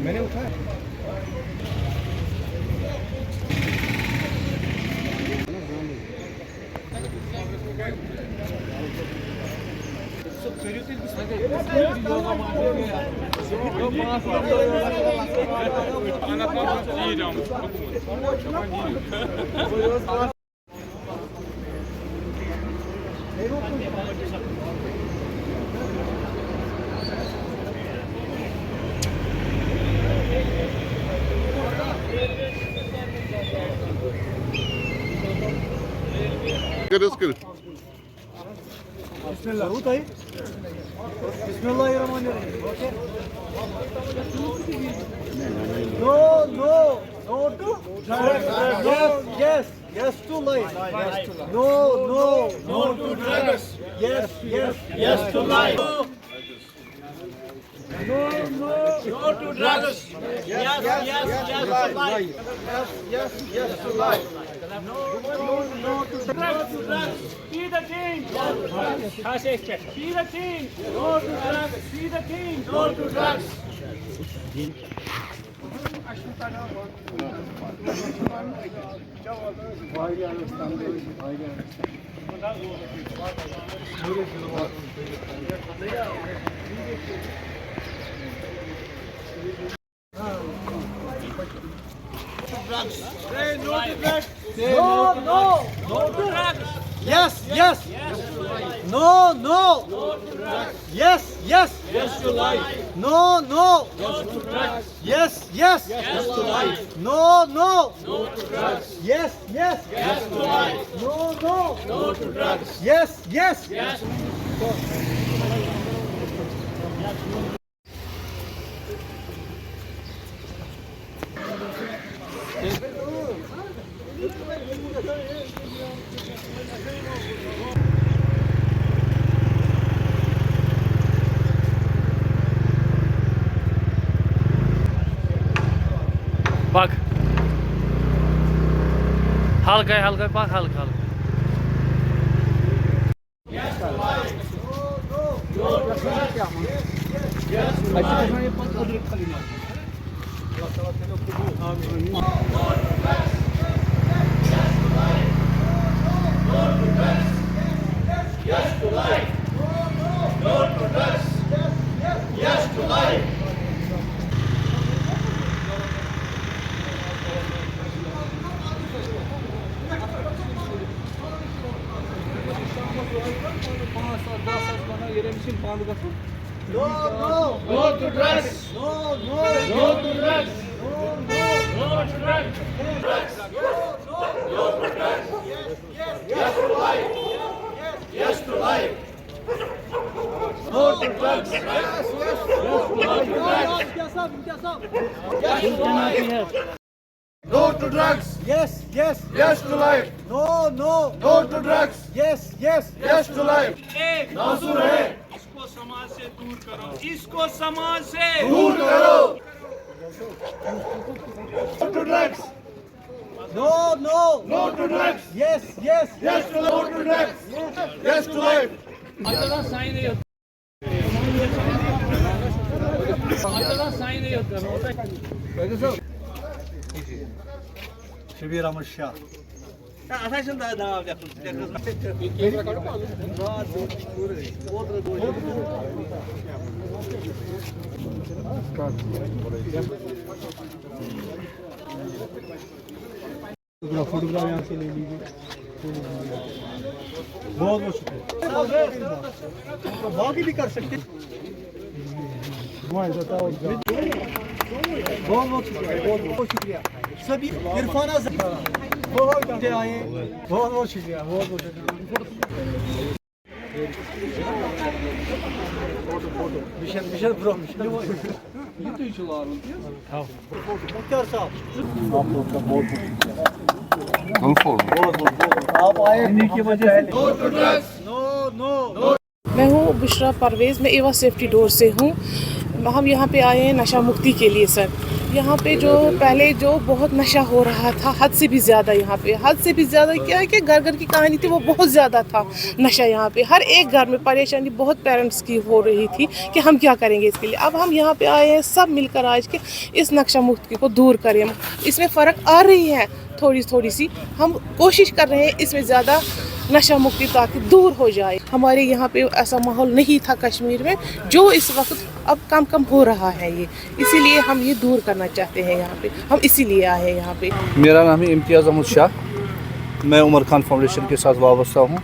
मैंने उठाया Yes to life. No to drugs. Yes to life. No to drugs. Yes to life. Yes to life. No to drugs. Be the king. Be the king. No to drugs. Be the king. No to drugs. No to drugs. Yes. No to drugs. Yes to life. No to drugs. Yes to life. No to drugs. Yes to life. No to drugs. Yes. Bak. Halkaya bak halka. No to drugs. No to drugs. No to drugs. Yes to life. Yes to life. No to drugs. No to drugs. Yes to life. No to drugs. Yes to life. नासुर है, इसको समाज से दूर करो, इसको समाज से दूर करो. No to drugs. No to drugs. Yes to no to drugs. Yes to life. Arkadan sayın yok. Arkadan sayın yok. Şebir Ahmet Şah. Ataşın daha devam yapın. Photograph यहाँ से ले लीजिए. बहुत शुक्रिया. बाकी भी कर सकते. बहुत शुक्रिया. सभी इरफान आए. बहुत शुक्रिया. मिशन ब्रो मुख्तार साहब आप आए की वजह से. नो मैं हूँ बुशरा परवेज़, मैं एवा सेफ्टी डोर से हूँ. हम यहाँ पे आए हैं नशा मुक्ति के लिए सर. यहाँ पे जो पहले जो बहुत नशा हो रहा था, हद से भी ज़्यादा, यहाँ पे हद से भी ज़्यादा क्या है कि घर घर की कहानी थी, वो बहुत ज़्यादा था नशा यहाँ पे। हर एक घर में परेशानी बहुत पेरेंट्स की हो रही थी कि हम क्या करेंगे इसके लिए। अब हम यहाँ पे आए हैं सब मिलकर आज के इस नक्शा मुक्ति को दूर करें। इसमें फ़र्क आ रही है थोड़ी सी, हम कोशिश कर रहे हैं इसमें ज़्यादा नशा मुक्ति ताकि दूर हो जाए। हमारे यहाँ पे ऐसा माहौल नहीं था कश्मीर में जो इस वक्त अब कम हो रहा है, ये इसीलिए हम ये दूर करना चाहते हैं यहाँ पे, हम इसीलिए आए हैं यहाँ पे। मेरा नाम है इम्तियाज़ अहमद शाह, मैं उमर खान फाउंडेशन के साथ वाबस्ता हूँ।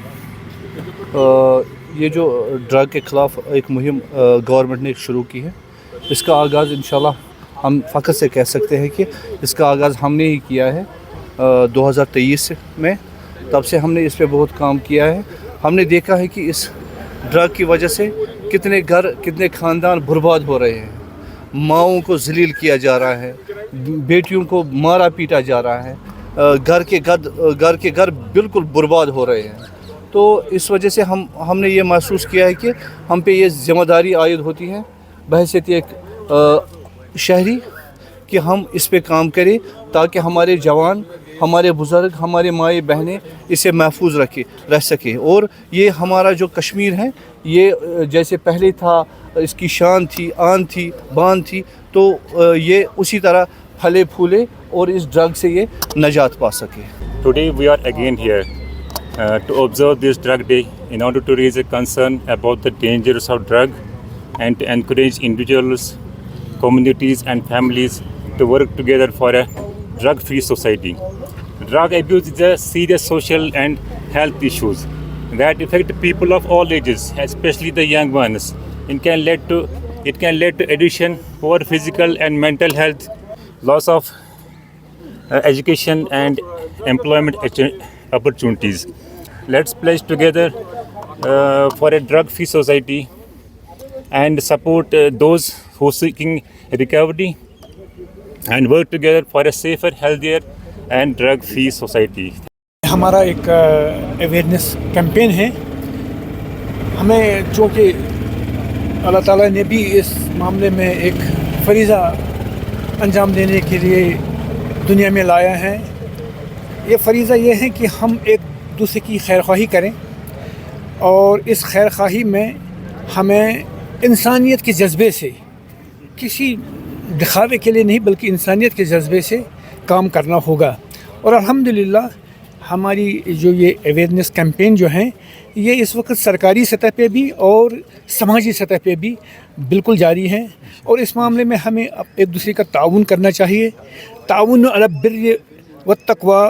ये जो ड्रग के ख़िलाफ़ एक मुहिम गवर्नमेंट ने शुरू की है, इसका आगाज़ इंशाल्लाह हम फ़ख्र से कह सकते हैं कि इसका आगाज़ हमने ही किया है 2023 में। तब से हमने इस पे बहुत काम किया है। हमने देखा है कि इस ड्रग की वजह से कितने घर, कितने ख़ानदान बर्बाद हो रहे हैं, माओं को ज़लील किया जा रहा है, बेटियों को मारा पीटा जा रहा है, घर के घर बिल्कुल बर्बाद हो रहे हैं। तो इस वजह से हमने ये महसूस किया है कि हम पे ये ज़िम्मेदारी आयद होती है बहैसियत एक शहरी कि हम इस पे काम करें ताकि हमारे जवान, हमारे बुज़ुर्ग, हमारे माए बहनें इसे महफूज रह सकें। और ये हमारा जो कश्मीर है, ये जैसे पहले था, इसकी शान थी, आन थी, बान थी, तो ये उसी तरह फले फूले और इस ड्रग से ये नजात पा सके। Today we are again here to observe this drug day in order to raise a concern about the dangers of drug and to encourage individuals, communities and families to work together for a drug-free society. Drug abuse is a serious social and health issues that affect people of all ages, especially the young ones. It can lead to addiction, poor physical and mental health, loss of education and employment opportunities. Let's pledge together for a drug-free society and support those who are seeking recovery and work together for a safer, healthier and drug-free society. हमारा एक awareness campaign है। हमें चूँकि अल्लाह ताला ने भी इस मामले में एक फरीज़ा अंजाम देने के लिए दुनिया में लाया है। ये फरीज़ा ये है कि हम एक दूसरे की खैरख्वाही करें और इस खैरख्वाही में हमें इंसानियत के जज्बे से, किसी दिखावे के लिए नहीं बल्कि इंसानियत के जज्बे से काम करना होगा। और अल्हम्दुलिल्लाह हमारी जो ये अवेयरनेस कैंपेन जो हैं, ये इस वक्त सरकारी सतह पे भी और समाजी सतह पे भी बिल्कुल जारी हैं। और इस मामले में हमें एक दूसरे का ताउन करना चाहिए। ताउन अला बिर्र वत्तक़वा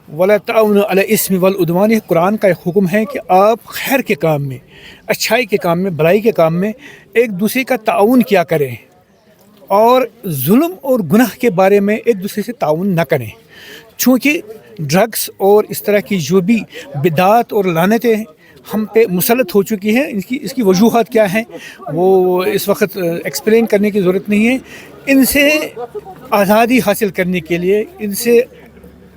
वला ताउन अला इस्म वल उद्वान, कुरान का एक हुक्म है कि आप खैर के काम में, अच्छाई के काम में, भलाई के काम में एक दूसरे का ताउन किया करें और जुल्म और गुनाह के बारे में एक दूसरे से ताउन न करें। चूँकि ड्रग्स और इस तरह की जो भी बिदात और लानतें हम पे मुसलत हो चुकी हैं, इसकी वजूहात क्या हैं वो इस वक्त एक्सप्लेन करने की ज़रूरत नहीं है। इनसे आज़ादी हासिल करने के लिए, इनसे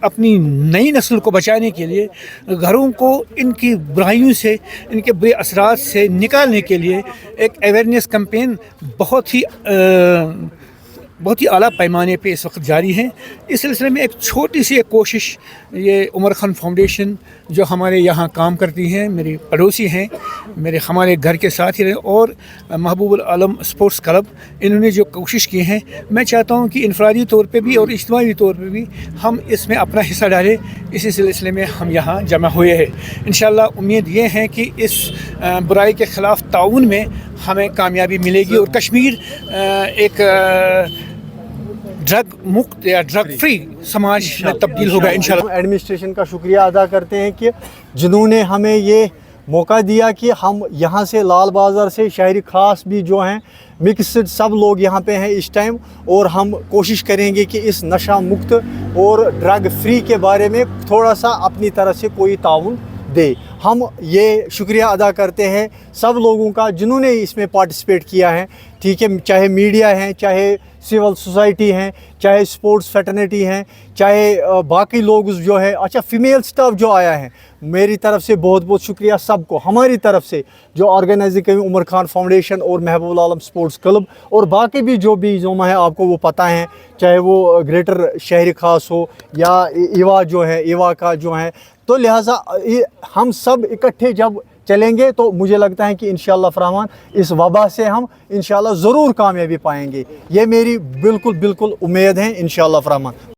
अपनी नई नस्ल को बचाने के लिए, घरों को इनकी बुराइयों से, इनके बुरे असरात से निकालने के लिए एक अवेयरनेस कैंपेन बहुत ही आला पैमाने पे इस वक्त जारी है। इस सिलसिले में एक छोटी सी एक कोशिश ये उमर खान फाउंडेशन जो हमारे यहाँ काम करती हैं, मेरे पड़ोसी हैं, हमारे घर के साथ ही रहे, और महबूबुल आलम स्पोर्ट्स क्लब, इन्होंने जो कोशिश की हैं, मैं चाहता हूँ कि इनफरादी तौर पे भी और इज्तिमाई तौर पे भी हम इसमें अपना हिस्सा डालें। इसी सिलसिले में हम यहाँ जमा हुए हैं। इंशाअल्लाह उम्मीद ये है कि इस बुराई के ख़िलाफ़ ताउन में हमें कामयाबी मिलेगी और कश्मीर एक ड्रग मुक्त या ड्रग फ्री समाज में तब्दील होगा इंशाल्लाह। एडमिनिस्ट्रेशन का शुक्रिया अदा करते हैं कि जिन्होंने हमें ये मौका दिया कि हम यहाँ से लाल बाज़ार से शहरी ख़ास भी जो हैं मिक्सड सब लोग यहाँ पे हैं इस टाइम, और हम कोशिश करेंगे कि इस नशा मुक्त और ड्रग फ्री के बारे में थोड़ा सा अपनी तरफ से कोई ताउन दे। हम ये शुक्रिया अदा करते हैं सब लोगों का जिन्होंने इसमें पार्टिसिपेट किया है, ठीक है, चाहे मीडिया है, चाहे सिविल सोसाइटी हैं, चाहे स्पोर्ट्स फैटर्निटी हैं, चाहे बाकी लोग जो है, अच्छा फीमेल स्टाफ जो आया है, मेरी तरफ से बहुत बहुत शुक्रिया सबको, हमारी तरफ से जो organising committee Umar Khan foundation और महबूब आलम स्पोर्ट्स क्लब और बाकी भी जो भी जोमा है आपको वो पता है, चाहे वो ग्रेटर शहरी खास हो या ईवा जो है, ईवा का जो है, तो लिहाजा हम सब इकट्ठे जब चलेंगे तो मुझे लगता है कि इंशाअल्लाह रहमान इस वबा से हम इंशाअल्लाह ज़रूर कामयाबी पाएंगे, ये मेरी बिल्कुल उम्मीद है इंशाअल्लाह रहमान।